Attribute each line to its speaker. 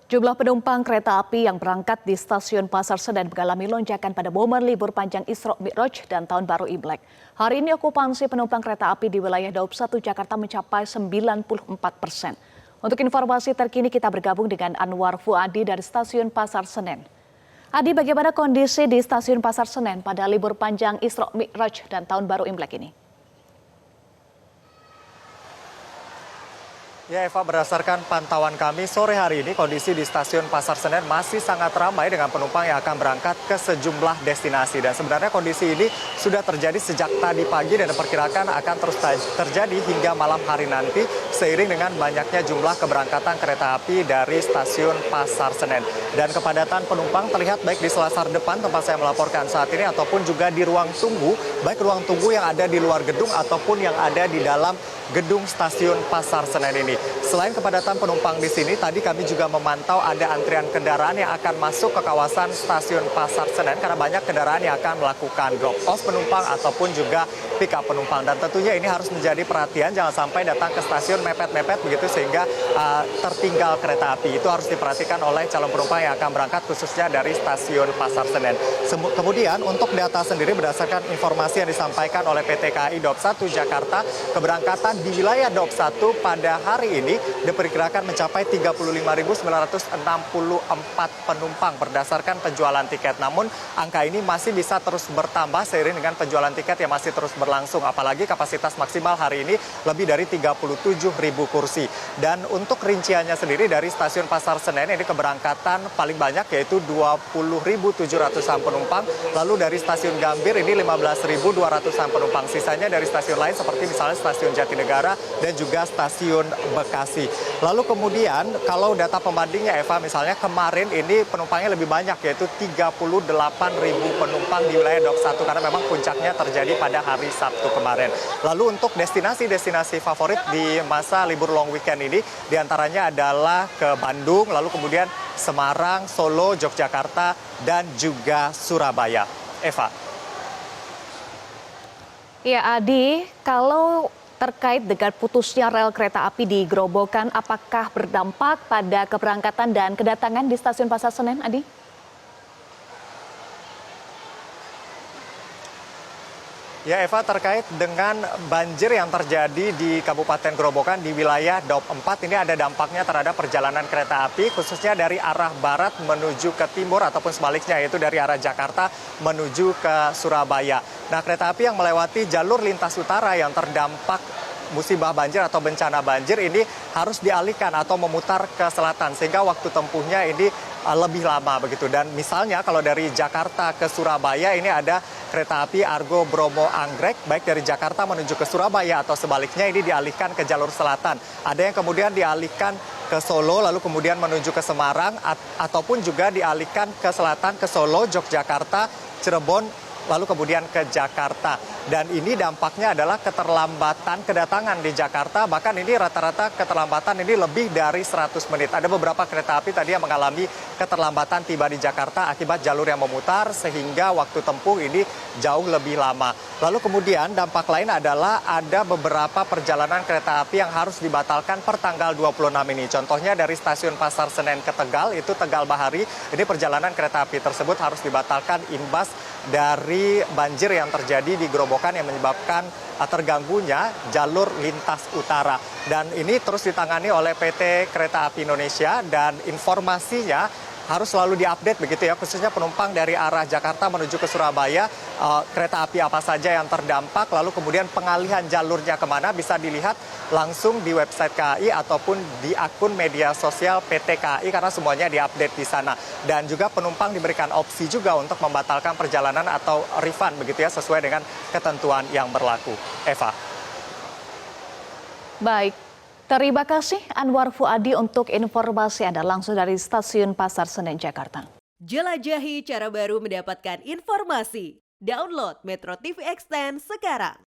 Speaker 1: Jumlah penumpang kereta api yang berangkat di stasiun Pasar Senen mengalami lonjakan pada momen libur panjang Isra Mi'raj dan Tahun Baru Imlek. Hari ini okupansi penumpang kereta api di wilayah Daup 1 Jakarta mencapai 94%. Untuk informasi terkini kita bergabung dengan Anwar Fuadi dari stasiun Pasar Senen. Adi, bagaimana kondisi di stasiun Pasar Senen pada libur panjang Isra Mi'raj dan Tahun Baru Imlek ini?
Speaker 2: Ya Eva, berdasarkan pantauan kami sore hari ini kondisi di stasiun Pasar Senen masih sangat ramai dengan penumpang yang akan berangkat ke sejumlah destinasi. Dan sebenarnya kondisi ini sudah terjadi sejak tadi pagi dan diperkirakan akan terus terjadi hingga malam hari nanti seiring dengan banyaknya jumlah keberangkatan kereta api dari stasiun Pasar Senen. Dan kepadatan penumpang terlihat baik di selasar depan tempat saya melaporkan saat ini ataupun juga di ruang tunggu, baik ruang tunggu yang ada di luar gedung ataupun yang ada di dalam gedung stasiun Pasar Senen ini. Selain kepadatan penumpang di sini, tadi kami juga memantau ada antrian kendaraan yang akan masuk ke kawasan stasiun Pasar Senen karena banyak kendaraan yang akan melakukan drop off penumpang ataupun juga pick up penumpang. Dan tentunya ini harus menjadi perhatian, jangan sampai datang ke stasiun mepet-mepet begitu sehingga tertinggal kereta api. Itu harus diperhatikan oleh calon penumpang yang akan berangkat khususnya dari stasiun Pasar Senen. Kemudian untuk data sendiri berdasarkan informasi yang disampaikan oleh PT KAI Daup 1 Jakarta, keberangkatan di wilayah Daup 1 pada hari ini diperkirakan mencapai 35.964 penumpang berdasarkan penjualan tiket. Namun angka ini masih bisa terus bertambah seiring dengan penjualan tiket yang masih terus berlangsung. Apalagi kapasitas maksimal hari ini lebih dari 37.000 kursi. Dan untuk rinciannya sendiri dari stasiun Pasar Senen ini keberangkatan paling banyak yaitu 20.700-an penumpang. Lalu dari stasiun Gambir ini 15.200-an penumpang. Sisanya dari stasiun lain seperti misalnya stasiun Jatinegara dan juga stasiun Bekasi. Lalu kemudian kalau data pembandingnya Eva, misalnya kemarin ini penumpangnya lebih banyak yaitu 38.000 penumpang di wilayah Daup 1 karena memang puncaknya terjadi pada hari Sabtu kemarin. Lalu untuk destinasi-destinasi favorit di masa libur long weekend ini diantaranya adalah ke Bandung, lalu kemudian Semarang, Solo, Yogyakarta, dan juga Surabaya. Eva.
Speaker 1: Ya Adi, kalau terkait dengan putusnya rel kereta api di Grobogan, apakah berdampak pada keberangkatan dan kedatangan di stasiun Pasar Senen, Adi?
Speaker 2: Ya Eva, terkait dengan banjir yang terjadi di Kabupaten Grobogan di wilayah Daup 4 ini ada dampaknya terhadap perjalanan kereta api khususnya dari arah barat menuju ke timur ataupun sebaliknya yaitu dari arah Jakarta menuju ke Surabaya. Nah, kereta api yang melewati jalur lintas utara yang terdampak musibah banjir atau bencana banjir ini harus dialihkan atau memutar ke selatan sehingga waktu tempuhnya ini lebih lama begitu. Dan misalnya kalau dari Jakarta ke Surabaya ini ada kereta api Argo Bromo Anggrek baik dari Jakarta menuju ke Surabaya atau sebaliknya ini dialihkan ke jalur selatan. Ada yang kemudian dialihkan ke Solo lalu kemudian menuju ke Semarang ataupun juga dialihkan ke selatan ke Solo, Yogyakarta, Cirebon lalu kemudian ke Jakarta. Dan ini dampaknya adalah keterlambatan kedatangan di Jakarta, bahkan ini rata-rata keterlambatan ini lebih dari 100 menit. Ada beberapa kereta api tadi yang mengalami keterlambatan tiba di Jakarta akibat jalur yang memutar sehingga waktu tempuh ini jauh lebih lama. Lalu kemudian dampak lain adalah ada beberapa perjalanan kereta api yang harus dibatalkan per tanggal 26 ini. Contohnya dari stasiun Pasar Senen ke Tegal, itu Tegal Bahari, ini perjalanan kereta api tersebut harus dibatalkan imbas dari banjir yang terjadi di Grobogan yang menyebabkan terganggunya jalur lintas utara. Dan ini terus ditangani oleh PT Kereta Api Indonesia dan informasinya harus selalu diupdate begitu ya, khususnya penumpang dari arah Jakarta menuju ke Surabaya, kereta api apa saja yang terdampak, lalu kemudian pengalihan jalurnya kemana bisa dilihat langsung di website KAI ataupun di akun media sosial PT KAI karena semuanya diupdate di sana. Dan juga penumpang diberikan opsi juga untuk membatalkan perjalanan atau refund begitu ya, sesuai dengan ketentuan yang berlaku. Eva.
Speaker 1: Baik. Terima kasih Anwar Fuadi untuk informasi Anda langsung dari Stasiun Pasar Senen, Jakarta.
Speaker 3: Jelajahi cara baru mendapatkan informasi. Download Metro TV Extend sekarang.